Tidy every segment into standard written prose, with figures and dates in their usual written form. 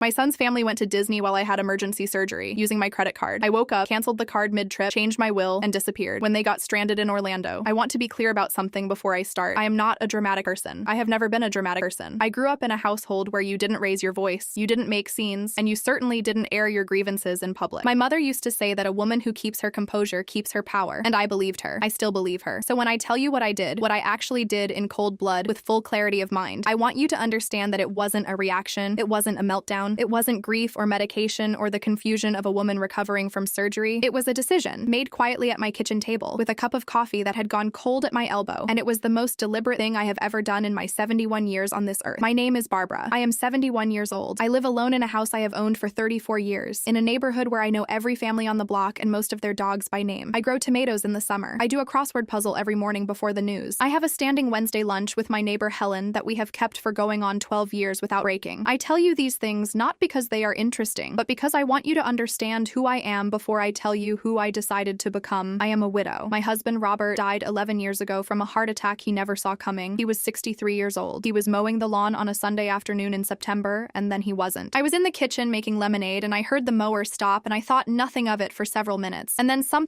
My son's family went to Disney while I had emergency surgery using my credit card. I woke up, canceled the card mid-trip, changed my will, and disappeared when they got stranded in Orlando. I want to be clear about something before I start. I am not a dramatic person. I have never been a dramatic person. I grew up in a household where you didn't raise your voice, you didn't make scenes, and you certainly didn't air your grievances in public. My mother used to say that a woman who keeps her composure keeps her power, and I believed her. I still believe her. So when I tell you what I did, what I actually did in cold blood with full clarity of mind, I want you to understand that it wasn't a reaction, it wasn't a meltdown, it wasn't grief or medication or the confusion of a woman recovering from surgery. It was a decision made quietly at my kitchen table with a cup of coffee that had gone cold at my elbow, and it was the most deliberate thing I have ever done in my 71 years on this earth. My name is Barbara. I am 71 years old. I live alone in a house I have owned for 34 years, in a neighborhood where I know every family on the block and most of their dogs by name. I grow tomatoes in the summer. I do a crossword puzzle every morning before the news. I have a standing Wednesday lunch with my neighbor Helen that we have kept for going on 12 years without breaking. I tell you these things not because they are interesting, but because I want you to understand who I am before I tell you who I decided to become. I am a widow. My husband Robert died 11 years ago from a heart attack he never saw coming. He was 63 years old. He was mowing the lawn on a Sunday afternoon in September, and then he wasn't. I was in the kitchen making lemonade, and I heard the mower stop, and I thought nothing of it for several minutes. And then some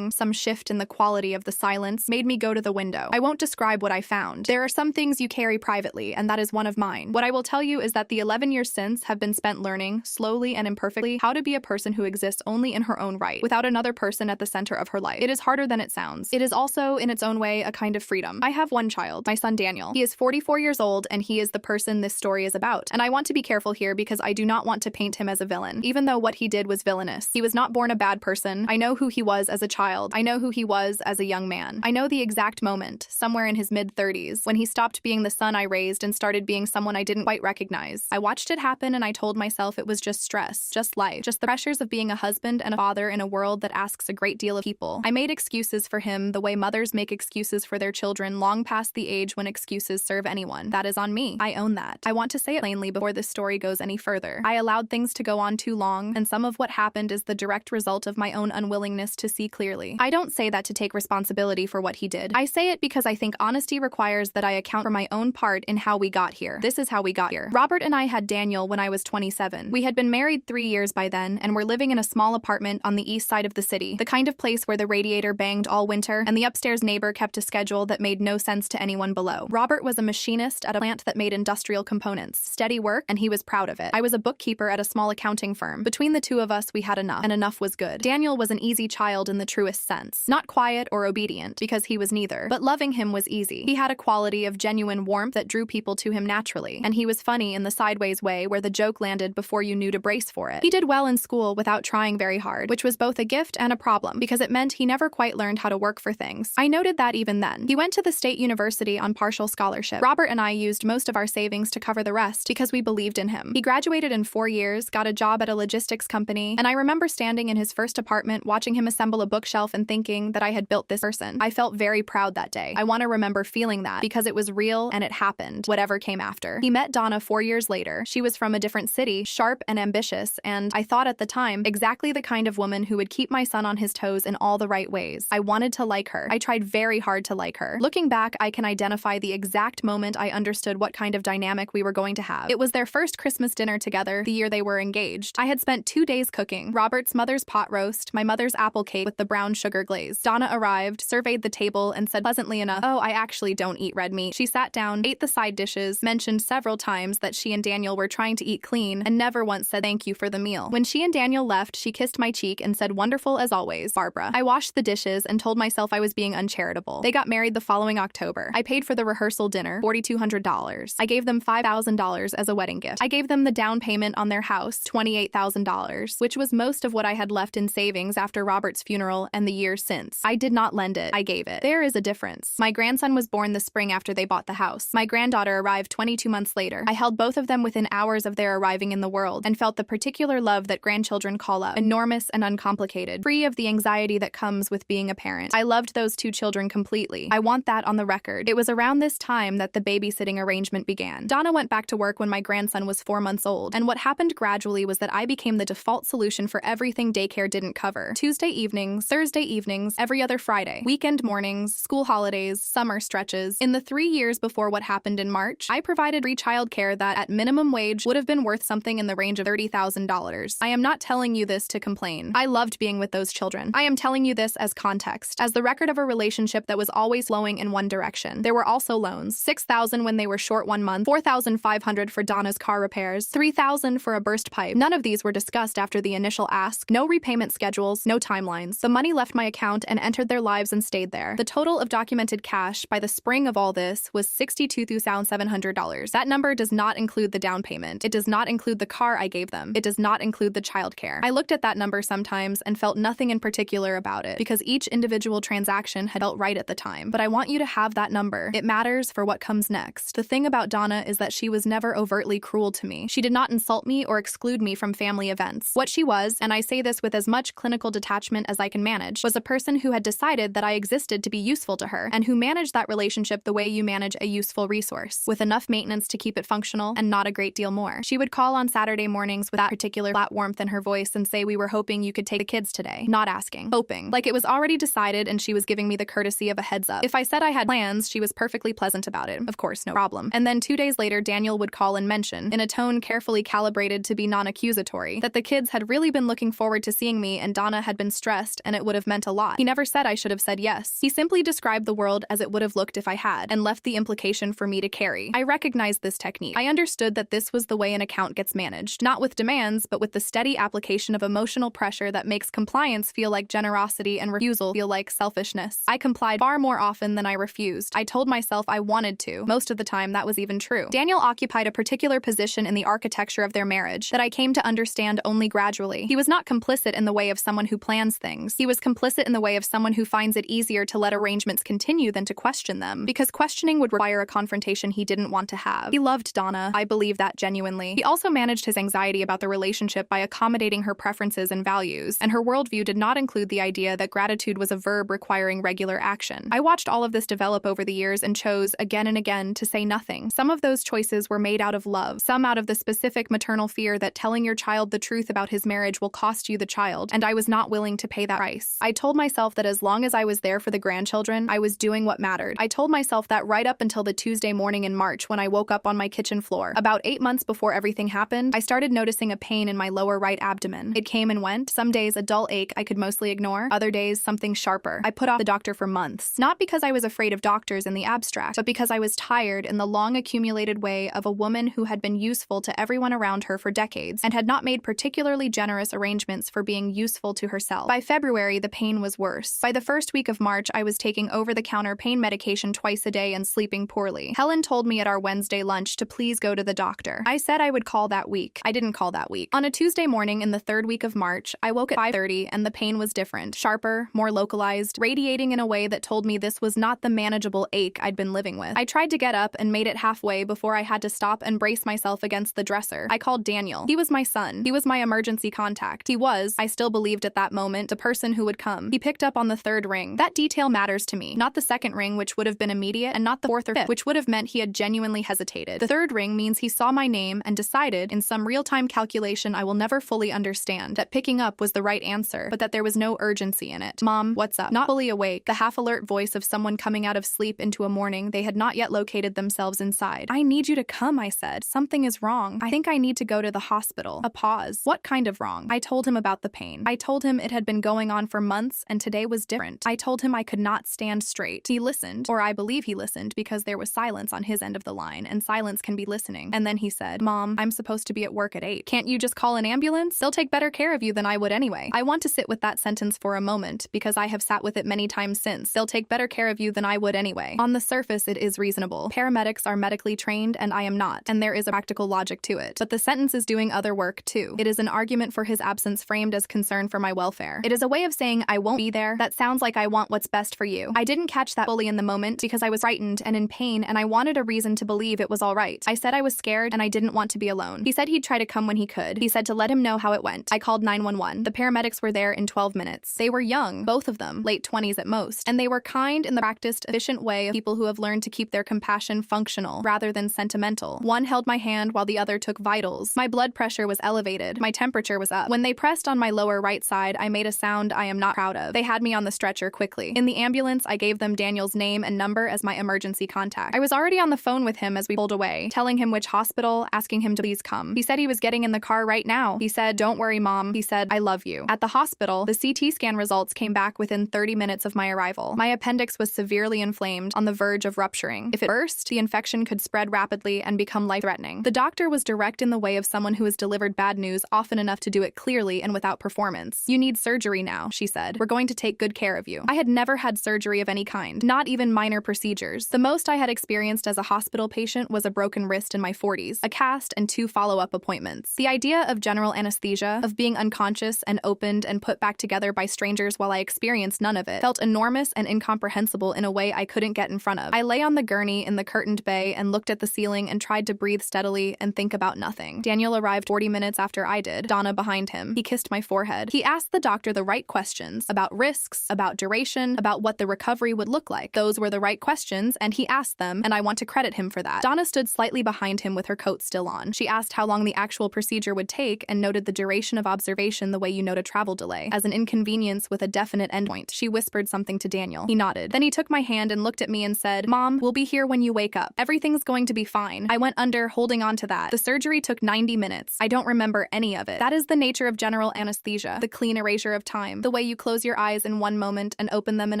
shift in the quality of the silence, made me go to the window. I won't describe what I found. There are some things you carry privately, and that is one of mine. What I will tell you is that the 11 years since have been spent learning, slowly and imperfectly, how to be a person who exists only in her own right, without another person at the center of her life. It is harder than it sounds. It is also, in its own way, a kind of freedom. I have one child, my son Daniel. He is 44 years old, and he is the person this story is about. And I want to be careful here because I do not want to paint him as a villain, even though what he did was villainous. He was not born a bad person. I know who he was as a child. I know who he was as a young man. I know the exact moment, somewhere in his mid-30s, when he stopped being the son I raised and started being someone I didn't quite recognize. I watched it happen, and I told myself it was just stress, just life, just the pressures of being a husband and a father in a world that asks a great deal of people. I made excuses for him the way mothers make excuses for their children long past the age when excuses serve anyone. That is on me. I own that. I want to say it plainly before this story goes any further. I allowed things to go on too long, and some of what happened is the direct result of my own unwillingness to see clearly. I don't say that to take responsibility for what he did. I say it because I think honesty requires that I account for my own part in how we got here. This is how we got here. Robert and I had Daniel when I was 27. We had been married 3 years by then and were living in a small apartment on the east side of the city, the kind of place where the radiator banged all winter and the upstairs neighbor kept a schedule that made no sense to anyone below. Robert was a machinist at a plant that made industrial components. Steady work, and he was proud of it. I was a bookkeeper at a small accounting firm. Between the two of us, we had enough, and enough was good. Daniel was an easy child in the truest sense. Not quiet or obedient, because he was neither, but loving him was easy. He had a quality of genuine warmth that drew people to him naturally, and he was funny in the sideways way where the joke landed before you knew to brace for it. He did well in school without trying very hard, which was both a gift and a problem, because it meant he never quite learned how to work for things. I noted that even then. He went to the state university on partial scholarship. Robert and I used most of our savings to cover the rest because we believed in him. He graduated in 4 years, got a job at a logistics company, and I remember standing in his first apartment watching him assemble a bookshelf and thinking that I had built this person. I felt very proud that day. I want to remember feeling that because it was real and it happened, whatever came after. He met Donna 4 years later. She was from a different city, sharp and ambitious, and I thought at the time, exactly the kind of woman who would keep my son on his toes in all the right ways. I wanted to like her. I tried very hard to like her. Looking back, I can identify the exact moment I understood what kind of dynamic we were going to have. It was their first Christmas dinner together, the year they were engaged. I had spent 2 days cooking. Robert's mother's pot roast, my mother's apple cake with the brown sugar glaze. Donna arrived, surveyed the table, and said pleasantly enough, "Oh, I actually don't eat red meat." She sat down, ate the side dishes, mentioned several times that she and Daniel were trying to eat clean, and never once said thank you for the meal. When she and Daniel left, she kissed my cheek and said, "Wonderful as always, Barbara." I washed the dishes and told myself I was being uncharitable. They got married the following October. I paid for the rehearsal dinner, $4,200. I gave them $5,000 as a wedding gift. I gave them the down payment on their house, $28,000, which was most of what I had left in savings after Robert's funeral and the year since. I did not lend it. I gave it. There is a difference. My grandson was born the spring after they bought the house. My granddaughter arrived 22 months later. I held both of them within hours of their arriving in the world and felt the particular love that grandchildren call up, enormous and uncomplicated, free of the anxiety that comes with being a parent. I loved those 2 children completely. I want that on the record. It was around this time that the babysitting arrangement began. Donna went back to work when my grandson was 4 months old, and what happened gradually was that I became the default solution for everything daycare didn't cover. Tuesday evenings, Thursday evenings, every other Friday, weekend mornings, school holidays, summer stretches. In the 3 years before what happened in March, I provided free childcare that, at minimum wage, would have been worth something something in the range of $30,000. I am not telling you this to complain. I loved being with those children. I am telling you this as context, as the record of a relationship that was always flowing in one direction. There were also loans, $6,000 when they were short 1 month, $4,500 for Donna's car repairs, $3,000 for a burst pipe. None of these were discussed after the initial ask. No repayment schedules, no timelines. The money left my account and entered their lives and stayed there. The total of documented cash by the spring of all this was $62,700. That number does not include the down payment. It does not include the car I gave them. It does not include the childcare. I looked at that number sometimes and felt nothing in particular about it because each individual transaction had felt right at the time. But I want you to have that number. It matters for what comes next. The thing about Donna is that she was never overtly cruel to me. She did not insult me or exclude me from family events. What she was, and I say this with as much clinical detachment as I can manage, was a person who had decided that I existed to be useful to her and who managed that relationship the way you manage a useful resource, with enough maintenance to keep it functional and not a great deal more. She would call on Saturday mornings with that particular flat warmth in her voice and say we were hoping you could take the kids today. Not asking. Hoping. Like it was already decided and she was giving me the courtesy of a heads up. If I said I had plans, she was perfectly pleasant about it. Of course, no problem. And then 2 days later, Daniel would call and mention, in a tone carefully calibrated to be non-accusatory, that the kids had really been looking forward to seeing me and Donna had been stressed and it would have meant a lot. He never said I should have said yes. He simply described the world as it would have looked if I had, and left the implication for me to carry. I recognized this technique. I understood that this was the way an account gets managed, not with demands, but with the steady application of emotional pressure that makes compliance feel like generosity and refusal feel like selfishness. I complied far more often than I refused. I told myself I wanted to. Most of the time, that was even true. Daniel occupied a particular position in the architecture of their marriage that I came to understand only gradually. He was not complicit in the way of someone who plans things. He was complicit in the way of someone who finds it easier to let arrangements continue than to question them, because questioning would require a confrontation he didn't want to have. He loved Donna. I believe that genuinely. He also managed his anxiety about the relationship by accommodating her preferences and values, and her worldview did not include the idea that gratitude was a verb requiring regular action. I watched all of this develop over the years and chose, again and again, to say nothing. Some of those choices were made out of love, some out of the specific maternal fear that telling your child the truth about his marriage will cost you the child, and I was not willing to pay that price. I told myself that as long as I was there for the grandchildren, I was doing what mattered. I told myself that right up until the Tuesday morning in March when I woke up on my kitchen floor. About 8 months before everything happened, I started noticing a pain in my lower right abdomen. It came and went. Some days a dull ache I could mostly ignore, other days something sharper. I put off the doctor for months, not because I was afraid of doctors in the abstract, but because I was tired in the long accumulated way of a woman who had been useful to everyone around her for decades and had not made particularly generous arrangements for being useful to herself. By February, the pain was worse. By the first week of March, I was taking over-the-counter pain medication twice a day and sleeping poorly. Helen told me at our Wednesday lunch to please go to the doctor. I said I would call that week. I didn't call that week. On a Tuesday morning in the 3rd week of March, I woke at 5:30 and the pain was different, sharper, more localized, radiating in a way that told me this was not the manageable ache I'd been living with. I tried to get up and made it halfway before I had to stop and brace myself against the dresser. I called Daniel. He was my son. He was my emergency contact. He was, I still believed at that moment, the person who would come. He picked up on the 3rd ring. That detail matters to me. Not the 2nd ring, which would have been immediate, and not the 4th or 5th, which would have meant he had genuinely hesitated. The 3rd ring means he saw my name and decided, in some real-time calculation I will never fully understand, that picking up was the right answer, but that there was no urgency in it. Mom, what's up? Not fully awake, the half-alert voice of someone coming out of sleep into a morning they had not yet located themselves inside. I need you to come, I said. Something is wrong. I think I need to go to the hospital. A pause. What kind of wrong? I told him about the pain. I told him it had been going on for months and today was different. I told him I could not stand straight. He listened, or I believe he listened, because there was silence on his end of the line, and silence can be listening. And then he said, Mom, I'm supposed to be at work at 8. Can't you just call an ambulance? They'll take better care of you than I would anyway. I want to sit with that sentence for a moment, because I have sat with it many times since. They'll take better care of you than I would anyway. On the surface, it is reasonable. Paramedics are medically trained, and I am not, and there is a practical logic to it. But the sentence is doing other work, too. It is an argument for his absence framed as concern for my welfare. It is a way of saying, I won't be there. That sounds like I want what's best for you. I didn't catch that fully in the moment because I was frightened and in pain, and I wanted a reason to believe it was all right. I said I was scared, and I didn't want to be alone. He said he'd try to come when he could. He said to let him know how it went. I called 911. The paramedics were there in 12 minutes. They were young, both of them, late 20s at most, and they were kind in the practiced, efficient way of people who have learned to keep their compassion functional rather than sentimental. One held my hand while the other took vitals. My blood pressure was elevated. My temperature was up. When they pressed on my lower right side, I made a sound I am not proud of. They had me on the stretcher quickly. In the ambulance, I gave them Daniel's name and number as my emergency contact. I was already on the phone with him as we pulled away, telling him which hospital, asking him to please come. He said he was getting in the car right now. He said, "Don't worry, Mom." He said, "I love you." At the hospital, the CT scan results came back within 30 minutes of my arrival. My appendix was severely inflamed, on the verge of rupturing. If it burst, the infection could spread rapidly and become life-threatening. The doctor was direct in the way of someone who has delivered bad news often enough to do it clearly and without performance. "You need surgery now," she said. "We're going to take good care of you." I had never had surgery of any kind, not even minor procedures. The most I had experienced as a hospital patient was a broken wrist in my 40s, a cast, and 2 follow-up appointments. The idea of general anesthesia, of being unconscious and opened and put back together by strangers while I experienced none of it, felt enormous and incomprehensible in a way I couldn't get in front of. I lay on the gurney in the curtained bay and looked at the ceiling and tried to breathe steadily and think about nothing. Daniel arrived 40 minutes after I did, Donna behind him. He kissed my forehead. He asked the doctor the right questions about risks, about duration, about what the recovery would look like. Those were the right questions, and he asked them, and I want to credit him for that. Donna stood slightly behind him with her coat still on. She asked how long the actual procedure would take and noted the duration of observation the way you note a travel delay, as an inconvenience with a definite endpoint. She whispered something to Daniel. He nodded. Then he took my hand and looked at me and said, "Mom, we'll be here when you wake up. Everything's going to be fine." I went under, holding on to that. The surgery took 90 minutes. I don't remember any of it. That is the nature of general anesthesia, the clean erasure of time, the way you close your eyes in one moment and open them in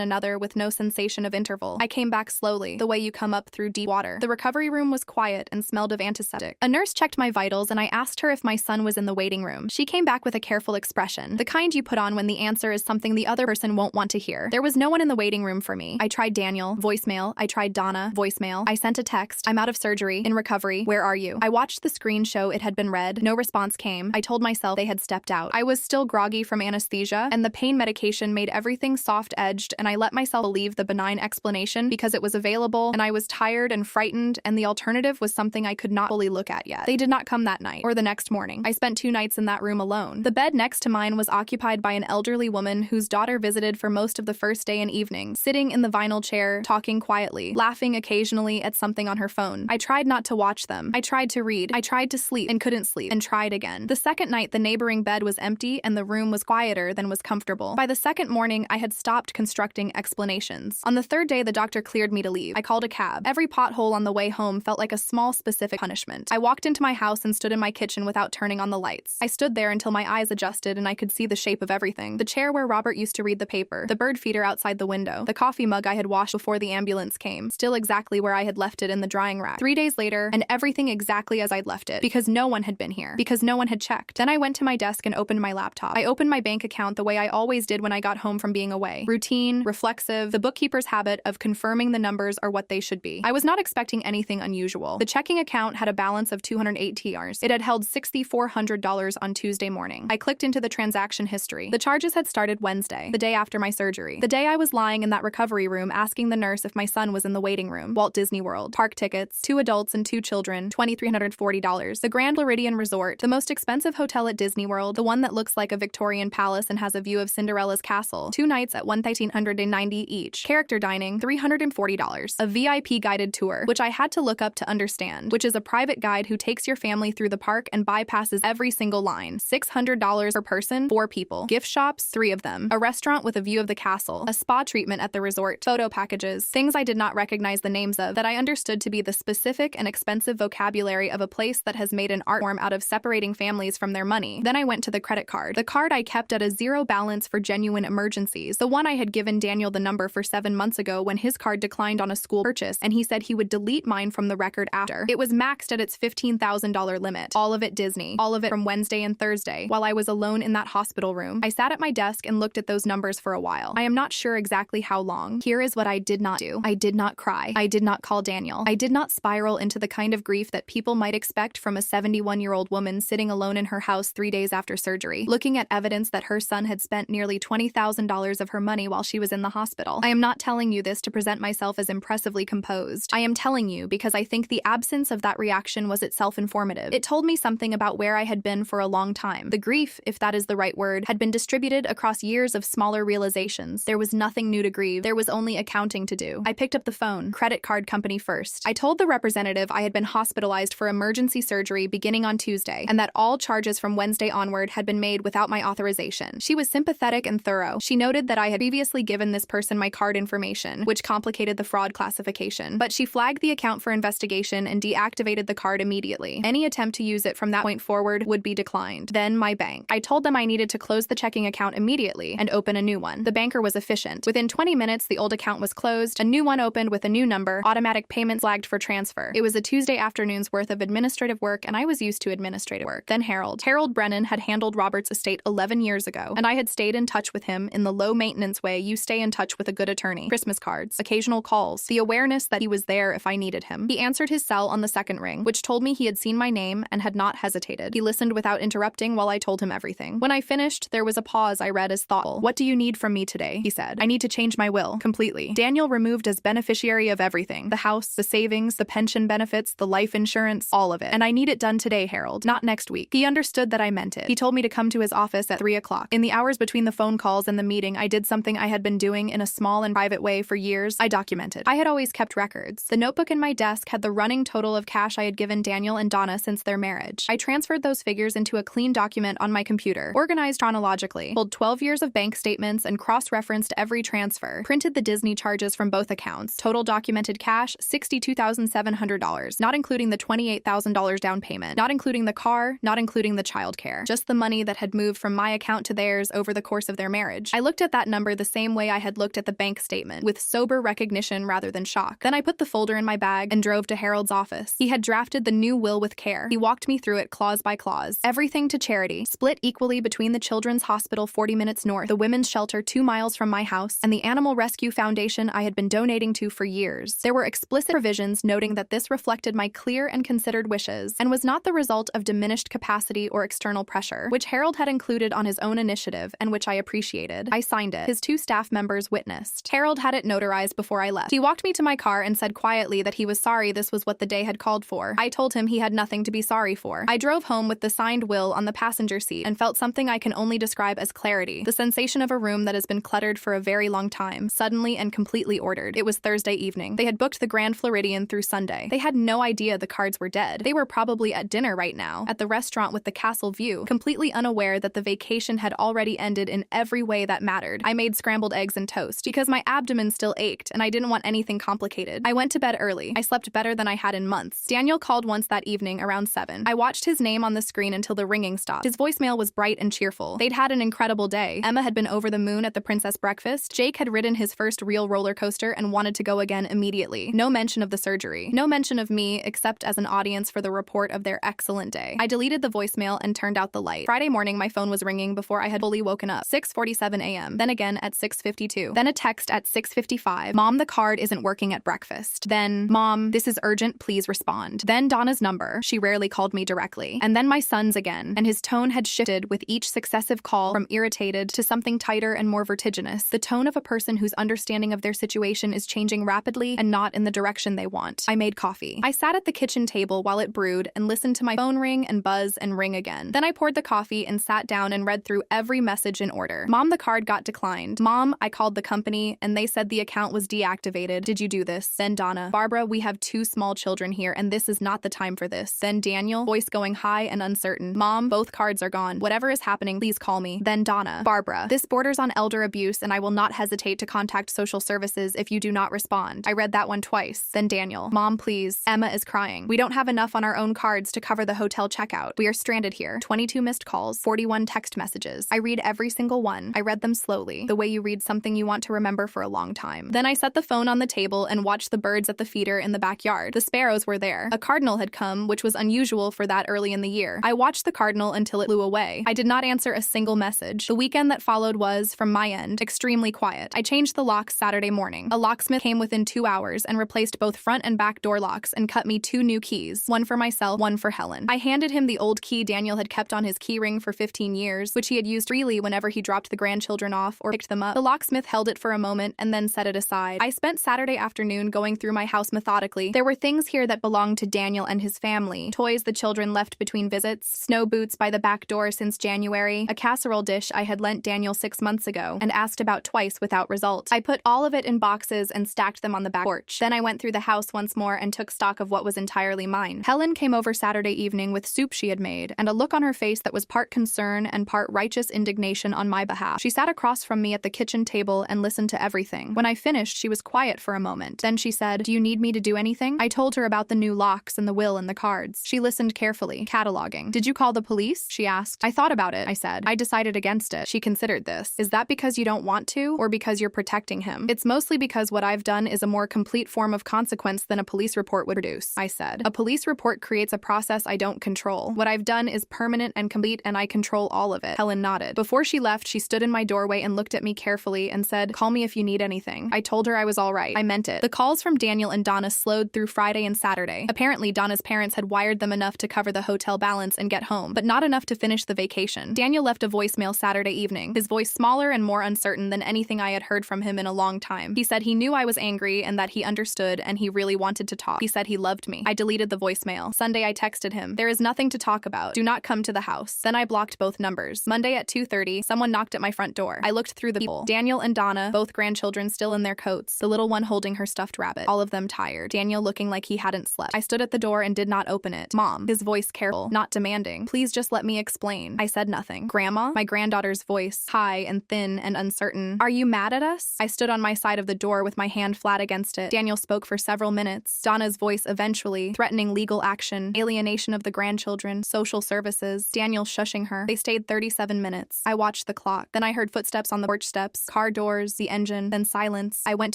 another with no sensation of interval. I came back slowly, the way you come up through deep water. The recovery room was quiet and smelled of antiseptic. A nurse checked my vitals and I asked her if my son was in the waiting room. She came back with a careful expression, the kind you put on when the answer is something the other person won't want to hear. There was no one in the waiting room for me. I tried Daniel, voicemail. I tried Donna, voicemail. I sent a text, "I'm out of surgery, in recovery, where are you?" I watched the screen show it had been read. No response came. I told myself they had stepped out. I was still groggy from anesthesia, and the pain medication made everything soft-edged, and I let myself believe the benign explanation because it was available, and I was tired and frightened, and the alternative was something I could not fully look at yet. They did not come that night, or the next morning. I spent 2 nights in that room alone. The bed next to mine was occupied by an elderly woman whose daughter visited for most of the first day and evening, sitting in the vinyl chair, talking quietly, laughing occasionally at something on her phone. I tried not to watch them. I tried to read. I tried to sleep and couldn't sleep, and tried again. The second night, the neighboring bed was empty and the room was quieter than was comfortable. By the second morning, I had stopped constructing explanations. On the third day, the doctor cleared me to leave. I called a cab. Every pothole on the way home felt like a small specific punishment. I walked into my house and stood in my kitchen without turning on the lights. I stood there until my eyes adjusted and I could see the shape of everything. The chair where Robert used to read the paper, the bird feeder outside the window, the coffee mug I had washed before the ambulance came, still exactly where I had left it in the drying rack. 3 days later, and everything exactly as I'd left it, because no one had been here, because no one had checked. Then I went to my desk and opened my laptop. I opened my bank account the way I always did when I got home from being away. Routine, reflexive, the bookkeeper's habit of confirming the numbers are what they should be. I was not expecting anything unusual. The checking account had a balance of 208 TRs. It had held $6,400 on Tuesday morning. I clicked into the transaction history. The charges had started Wednesday, the day after my surgery. The day I was lying in that recovery room asking the nurse if my son was in the waiting room. Walt Disney World. Park tickets, 2 adults and 2 children, $2,340. The Grand Floridian Resort, the most expensive hotel at Disney World, the one that looks like a Victorian palace and has a view of Cinderella's castle. 2 nights at $1,390 each. Character dining, $340. A VIP guided tour, which I had to look up to understand, which is a private guide who takes your family through the park and bypasses every single line. $600 per person, 4 people. Gift shops, 3 of them. A restaurant with a view of the castle. A spa treatment at the resort. Photo packages. Things I did not recognize the names of that I understood to be the specific and expensive vocabulary of a place that has made an art form out of separating families from their money. Then I went to the credit card. The card I kept at a 0 balance for genuine emergencies. The one I had given Daniel the number for 7 months ago when his card declined on a school purchase and he said he would delete mine from the record after. It was maxed at its $15,000 limit. All of it Disney. All of it from Wednesday and Thursday. While I was alone in that hospital room, I sat at my desk and looked at those numbers for a while. I am not sure exactly how long. Here is what I did not do. I did not cry. I did not call Daniel. I did not spiral into the kind of grief that people might expect from a 71-year-old woman sitting alone in her house 3 days after surgery, looking at evidence that her son had spent nearly $20,000 of her money while she was in the hospital. I am not telling you this to present myself as impressively composed. I am telling you because I think the absence of that reaction was itself informative. It told me something about where I had been for a long time. The grief, if that is the right word, had been distributed across years of smaller realizations. There was nothing new to grieve. There was only accounting to do. I picked up the phone. Credit card company first. I told the representative I had been hospitalized for emergency surgery beginning on Tuesday, and that all charges from Wednesday onward had been made without my authorization. She was sympathetic and thorough. She noted that I had previously given this person my card information, which complicated the fraud classification, but she flagged the account for investigation and deactivated the card immediately. Any Any attempt to use it from that point forward would be declined. Then my bank. I told them I needed to close the checking account immediately and open a new one. The banker was efficient. Within 20 minutes, the old account was closed, a new one opened with a new number, automatic payments flagged for transfer. It was a Tuesday afternoon's worth of administrative work, and I was used to administrative work. Then Harold. Harold Brennan had handled Robert's estate 11 years ago, and I had stayed in touch with him in the low-maintenance way you stay in touch with a good attorney. Christmas cards, occasional calls, the awareness that he was there if I needed him. He answered his cell on the second ring, which told me he had seen my name and had not hesitated. He listened without interrupting while I told him everything. When I finished, there was a pause I read as thoughtful. "What do you need from me today?" he said. "I need to change my will completely. Daniel removed as beneficiary of everything. The house, the savings, the pension benefits, the life insurance, all of it. And I need it done today, Harold, not next week." He understood that I meant it. He told me to come to his office at 3 o'clock. In the hours between the phone calls and the meeting, I did something I had been doing in a small and private way for years. I documented. I had always kept records. The notebook in my desk had the running total of cash I had given Daniel and Donna since their marriage. I transferred those figures into a clean document on my computer, organized chronologically, pulled 12 years of bank statements and cross-referenced every transfer, printed the Disney charges from both accounts. Total documented cash, $62,700, not including the $28,000 down payment, not including the car, not including the childcare, just the money that had moved from my account to theirs over the course of their marriage. I looked at that number the same way I had looked at the bank statement, with sober recognition rather than shock. Then I put the folder in my bag and drove to Harold's office. He had drafted the new will with care. He walked me through it clause by clause. Everything to charity, split equally between the Children's Hospital 40 minutes north, the Women's Shelter 2 miles from my house, and the Animal Rescue Foundation I had been donating to for years. There were explicit provisions noting that this reflected my clear and considered wishes, and was not the result of diminished capacity or external pressure, which Harold had included on his own initiative and which I appreciated. I signed it. His 2 staff members witnessed. Harold had it notarized before I left. He walked me to my car and said quietly that he was sorry this was what the day had called for. I told him he had nothing to be sorry for. I drove home with the signed will on the passenger seat and felt something I can only describe as clarity, the sensation of a room that has been cluttered for a very long time, suddenly and completely ordered. It was Thursday evening. They had booked the Grand Floridian through Sunday. They had no idea the cards were dead. They were probably at dinner right now, at the restaurant with the castle view, completely unaware that the vacation had already ended in every way that mattered. I made scrambled eggs and toast, because my abdomen still ached and I didn't want anything complicated. I went to bed early. I slept better than I had in months. Daniel called once that evening around 7. I watched his name on the screen until the ringing stopped. His voicemail was bright and cheerful. They'd had an incredible day. Emma had been over the moon at the princess breakfast. Jake had ridden his first real roller coaster and wanted to go again immediately. No mention of the surgery. No mention of me except as an audience for the report of their excellent day. I deleted the voicemail and turned out the light. Friday morning, my phone was ringing before I had fully woken up. 6:47 a.m. Then again at 6:52. Then a text at 6:55. "Mom, the card isn't working at breakfast." Then, "Mom, this is urgent, please respond." Then Donna's number. She rarely called me directly. And then my son's again, and his tone had shifted with each successive call from irritated to something tighter and more vertiginous. The tone of a person whose understanding of their situation is changing rapidly and not in the direction they want. I made coffee. I sat at the kitchen table while it brewed and listened to my phone ring and buzz and ring again. Then I poured the coffee and sat down and read through every message in order. "Mom, the card got declined." "Mom, I called the company and they said the account was deactivated. Did you do this?" Then Donna. "Barbara, we have 2 small children here and this is not the time for this." Then Daniel, voice going high and uncertain. "Mom, both cards are gone. Whatever is happening, please call me." Then Donna. "Barbara, this borders on elder abuse and I will not hesitate to contact social services if you do not respond." I read that one twice. Then Daniel. "Mom, please. Emma is crying. We don't have enough on our own cards to cover the hotel checkout. We are stranded here." 22 missed calls, 41 text messages. I read every single one. I read them slowly, the way you read something you want to remember for a long time. Then I set the phone on the table and watched the birds at the feeder in the backyard. The sparrows were there. A cardinal had come, which was unusual for that early in the year. I watched the cardinal until it flew away. I did not answer a single message. The weekend that followed was, from my end, extremely quiet. I changed the locks Saturday morning. A locksmith came within 2 hours and replaced both front and back door locks and cut me 2 new keys, one for myself, one for Helen. I handed him the old key Daniel had kept on his key ring for 15 years, which he had used freely whenever he dropped the grandchildren off or picked them up. The locksmith held it for a moment and then set it aside. I spent Saturday afternoon going through my house methodically. There were things here that belonged to Daniel and his family, toys the children left between visits, snow boots by the back door since January, a casserole dish I had lent Daniel 6 months ago and asked about twice without result. I put all of it in boxes and stacked them on the back porch. Then I went through the house once more and took stock of what was entirely mine. Helen came over Saturday evening with soup she had made and a look on her face that was part concern and part righteous indignation on my behalf. She sat across from me at the kitchen table and listened to everything. When I finished, she was quiet for a moment. Then she said, "Do you need me to do anything?" I told her about the new locks and the will and the cards. words. She listened carefully, cataloging. Did you call the police? She asked. I thought about it, I said. I decided against it. She considered this. Is that because you don't want to, or because you're protecting him? It's mostly because what I've done is a more complete form of consequence than a police report would produce, I said. A police report creates a process I don't control. What I've done is permanent and complete, and I control all of it. Helen nodded. Before she left, she stood in my doorway and looked at me carefully and said, call me if you need anything. I told her I was all right. I meant it. The calls from Daniel and Donna slowed through Friday and Saturday. Apparently, Donna's parents had wired them enough to cover the hotel balance and get home, but not enough to finish the vacation. Daniel left a voicemail Saturday evening, his voice smaller and more uncertain than anything I had heard from him in a long time. He said he knew I was angry and that he understood and he really wanted to talk. He said he loved me. I deleted the voicemail. Sunday, I texted him, there is nothing to talk about. Do not come to the house. Then I blocked both numbers. Monday at 2:30, someone knocked at my front door. I looked through the people. Daniel and Donna, both grandchildren still in their coats, the little one holding her stuffed rabbit, all of them tired. Daniel looking like he hadn't slept. I stood at the door and did not open it. Mom, his voice careful, not demanding. Please just let me explain. I said nothing. Grandma, my granddaughter's voice, high and thin and uncertain. Are you mad at us? I stood on my side of the door with my hand flat against it. Daniel spoke for several minutes. Donna's voice eventually, threatening legal action, alienation of the grandchildren, social services. Daniel shushing her. They stayed 37 minutes. I watched the clock. Then I heard footsteps on the porch steps, car doors, the engine, then silence. I went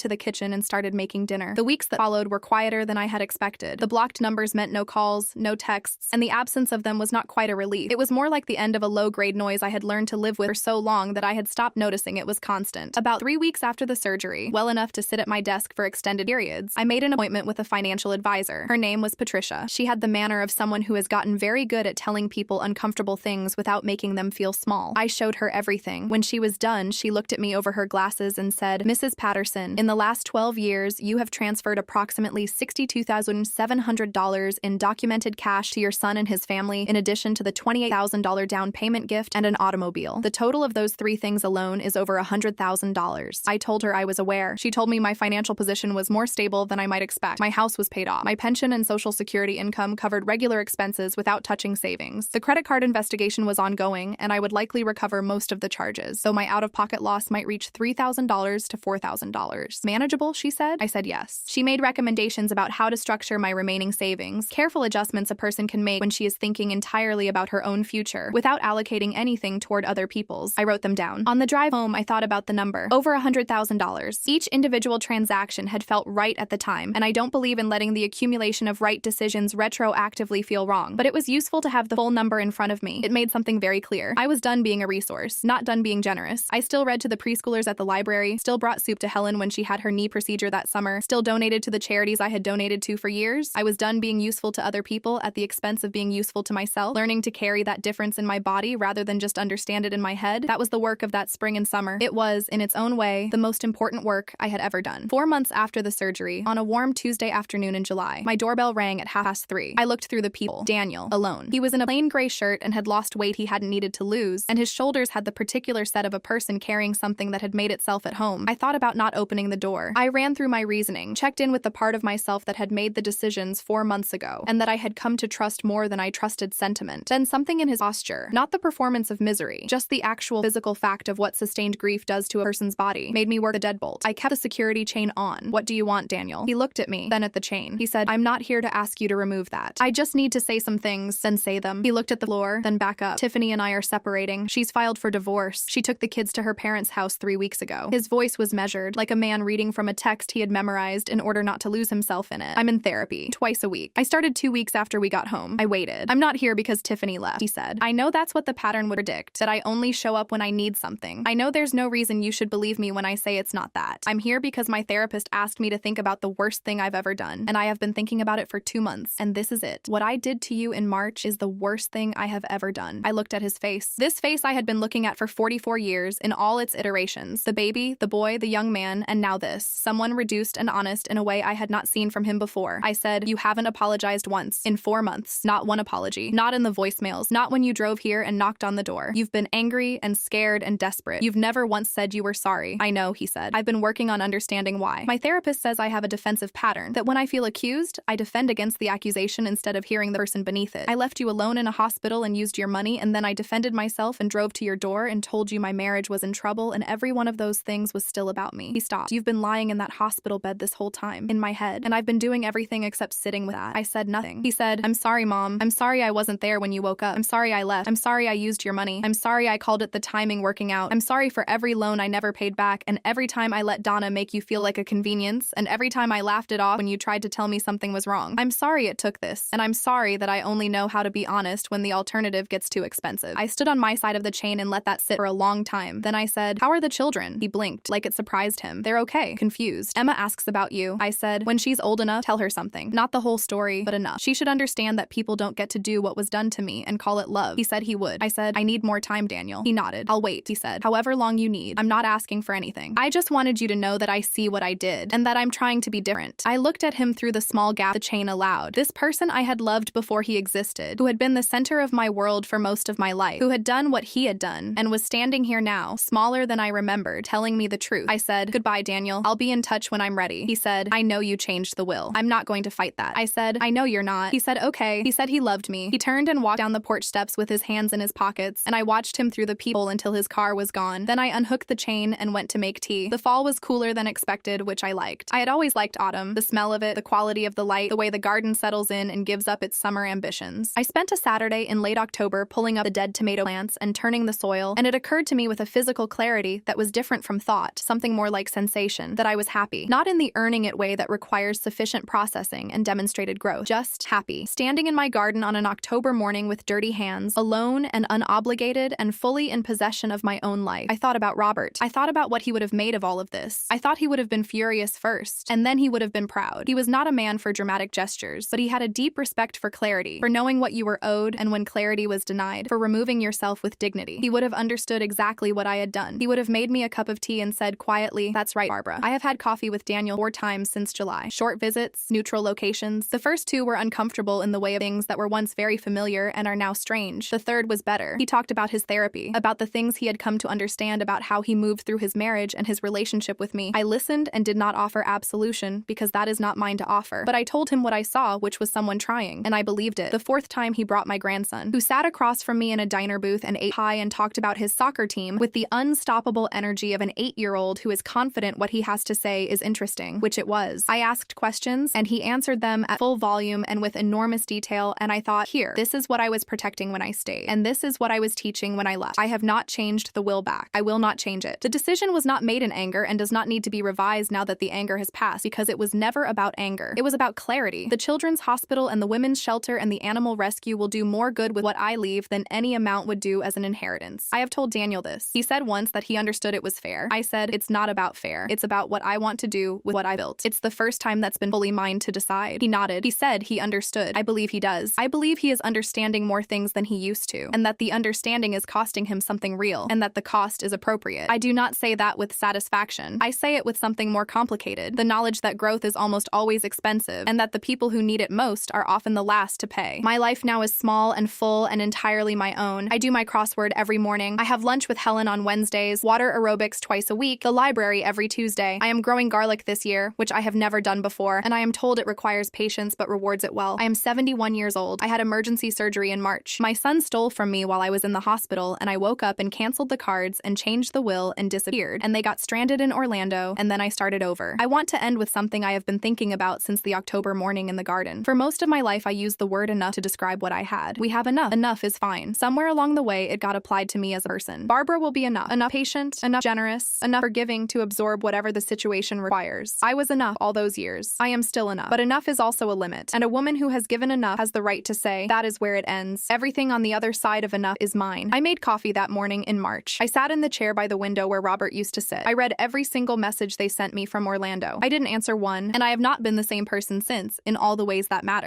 to the kitchen and started making dinner. The weeks that followed were quieter than I had expected. The blocked numbers meant no calls, no texts, and the absence of them was not quite a relief. It was more like the end of a low-grade noise I had learned to live with for so long that I had stopped noticing it was constant. About 3 weeks after the surgery, well enough to sit at my desk for extended periods, I made an appointment with a financial advisor. Her name was Patricia. She had the manner of someone who has gotten very good at telling people uncomfortable things without making them feel small. I showed her everything. When she was done, she looked at me over her glasses and said, Mrs. Patterson, in the last 12 years, you have transferred approximately $62,700 in documented cash to your son and his family, in addition to the $28,000 down payment gift and an automobile. The total of those three things alone is over $100,000. I told her I was aware. She told me my financial position was more stable than I might expect. My house was paid off. My pension and Social Security income covered regular expenses without touching savings. The credit card investigation was ongoing, and I would likely recover most of the charges, though my out-of-pocket loss might reach $3,000 to $4,000. Manageable, she said? I said yes. She made recommendations about how to structure my remaining savings, careful adjustments a person can make when she is thinking entirely about her own future, without allocating anything toward other people's. I wrote them down. On the drive home, I thought about the number. Over $100,000. Each individual transaction had felt right at the time, and I don't believe in letting the accumulation of right decisions retroactively feel wrong, but it was useful to have the full number in front of me. It made something very clear. I was done being a resource, not done being generous. I still read to the preschoolers at the library, still brought soup to Helen when she had her knee procedure that summer, still donated to the charities I had donated to for years. I was done being useful to other people at the expense of being useful to myself, learning to carry that difference in my body rather than just understand it in my head. That was the work of that spring and summer. It was, in its own way, the most important work I had ever done. 4 months after the surgery, on a warm Tuesday afternoon in July, my doorbell rang at 3:30. I looked through the people. Daniel, alone. He was in a plain gray shirt and had lost weight he hadn't needed to lose, and his shoulders had the particular set of a person carrying something that had made itself at home. I thought about not opening the door. I ran through my reasoning, checked in with the part of myself that had made the decisions 4 months ago, and that I had come to trust more than I trusted sentiment. Then something in his posture, not the performance of misery, just the actual physical fact of what sustained grief does to a person's body, made me work the deadbolt. I kept the security chain on. What do you want, Daniel? He looked at me, then at the chain. He said, I'm not here to ask you to remove that. I just need to say some things, then say them. He looked at the floor, then back up. Tiffany and I are separating. She's filed for divorce. She took the kids to her parents' house 3 weeks ago. His voice was measured, like a man reading from a text he had memorized in order not to lose himself in it. I'm in therapy, twice a week. I started 2 weeks after we got home. I waited. I'm not here because Tiffany left, he said. I know that's what the pattern would predict, that I only show up when I need something. I know there's no reason you should believe me when I say it's not that. I'm here because my therapist asked me to think about the worst thing I've ever done, and I have been thinking about it for 2 months, and this is it. What I did to you in March is the worst thing I have ever done. I looked at his face. This face I had been looking at for 44 years in all its iterations. The baby, the boy, the young man, and now this. Someone reduced and honest in a way I had not seen from him before. I said, you haven't apologized once in 4 months. Not one apology. Not in the voicemails. Not when you drove here and knocked on the door. You've been angry and scared and desperate. You've never once said you were sorry. I know, he said. I've been working on understanding why. My therapist says I have a defensive pattern, that when I feel accused, I defend against the accusation instead of hearing the person beneath it. I left you alone in a hospital and used your money, and then I defended myself and drove to your door and told you my marriage was in trouble, and every one of those things was still about me. He stopped. You've been lying in that hospital bed this whole time, in my head, and I've been doing everything except sitting with that. I said nothing. crying. He said, "I'm sorry, Mom. I'm sorry I wasn't there when you woke up. I'm sorry I left. I'm sorry I used your money. I'm sorry I called it the timing working out. I'm sorry for every loan I never paid back, and every time I let Donna make you feel like a convenience, and every time I laughed it off when you tried to tell me something was wrong. I'm sorry it took this, and I'm sorry that I only know how to be honest when the alternative gets too expensive." I stood on my side of the chain and let that sit for a long time. Then I said, "How are the children?" He blinked, like it surprised him. "They're okay." Confused. "Emma asks about you." I said, "When she's old enough, tell her something. Not the whole story, but enough. She should understand that people don't get to do what was done to me and call it love." He said he would. I said, "I need more time, Daniel." He nodded. "I'll wait," he said. "However long you need. I'm not asking for anything. I just wanted you to know that I see what I did, and that I'm trying to be different." I looked at him through the small gap the chain allowed. This person I had loved before he existed, who had been the center of my world for most of my life, who had done what he had done, and was standing here now, smaller than I remembered, telling me the truth. I said, "Goodbye, Daniel. I'll be in touch when I'm ready." He said, "I know you changed the will. I'm not going to fight that." I said, "I know you're not." He said, "Okay." He said he loved me. He turned and walked down the porch steps with his hands in his pockets, and I watched him through the peephole until his car was gone. Then I unhooked the chain and went to make tea. The fall was cooler than expected, which I liked. I had always liked autumn, the smell of it, the quality of the light, the way the garden settles in and gives up its summer ambitions. I spent a Saturday in late October pulling up the dead tomato plants and turning the soil, and it occurred to me with a physical clarity that was different from thought, something more like sensation, that I was happy. Not in the earning it way that requires sufficient processing and demonstrated growth, just happy. Standing in my garden on an October morning with dirty hands, alone and unobligated and fully in possession of my own life, I thought about Robert. I thought about what he would have made of all of this. I thought he would have been furious first, and then he would have been proud. He was not a man for dramatic gestures, but he had a deep respect for clarity, for knowing what you were owed and when clarity was denied, for removing yourself with dignity. He would have understood exactly what I had done. He would have made me a cup of tea and said quietly, "That's right, Barbara. I have had coffee with Daniel 4 times since July. Short visits, neutral locations. The first 2 were uncomfortable in the way of things that were once very familiar and are now strange. The third was better. He talked about his therapy, about the things he had come to understand about how he moved through his marriage and his relationship with me. I listened and did not offer absolution because that is not mine to offer. But I told him what I saw, which was someone trying, and I believed it. The 4th time he brought my grandson, who sat across from me in a diner booth and ate pie and talked about his soccer team with the unstoppable energy of an 8-year-old who is confident what he has to say is interesting, which it was. I asked questions, and he answered them at full volume and with enormous detail, and I thought, here, this is what I was protecting when I stayed, and this is what I was teaching when I left. I have not changed the will back. I will not change it. The decision was not made in anger and does not need to be revised now that the anger has passed, because it was never about anger. It was about clarity. The Children's Hospital and the Women's Shelter and the Animal Rescue will do more good with what I leave than any amount would do as an inheritance. I have told Daniel this. He said once that he understood it was fair. I said, it's not about fair. It's about what I want to do with what I built. It's the first time that's been fully mine to decide. He nodded. He said he understood. I believe he does. I believe he is understanding more things than he used to, and that the understanding is costing him something real, and that the cost is appropriate. I do not say that with satisfaction. I say it with something more complicated. The knowledge that growth is almost always expensive, and that the people who need it most are often the last to pay. My life now is small and full and entirely my own. I do my crossword every morning. I have lunch with Helen on Wednesdays, water aerobics twice a week, the library every Tuesday. I am growing garlic this year, which I have never done before, and I am told it requires patience but rewards it well. I am 71 years old. I had emergency surgery in March. My son stole from me while I was in the hospital, and I woke up and canceled the cards and changed the will and disappeared, and they got stranded in Orlando, and then I started over. I want to end with something I have been thinking about since the October morning in the garden. For most of my life, I used the word enough to describe what I had. We have enough. Enough is fine. Somewhere along the way, it got applied to me as a person. Barbara will be enough. Enough patient, enough generous, enough forgiving to absorb whatever the situation requires. I was enough all those years. I am still enough. But enough is also a limit, and a woman who has given enough has the right to say, that is where it ends. Everything on the other side of enough is mine. I made coffee that morning in March. I sat in the chair by the window where Robert used to sit. I read every single message they sent me from Orlando. I didn't answer one, and I have not been the same person since, in all the ways that matter.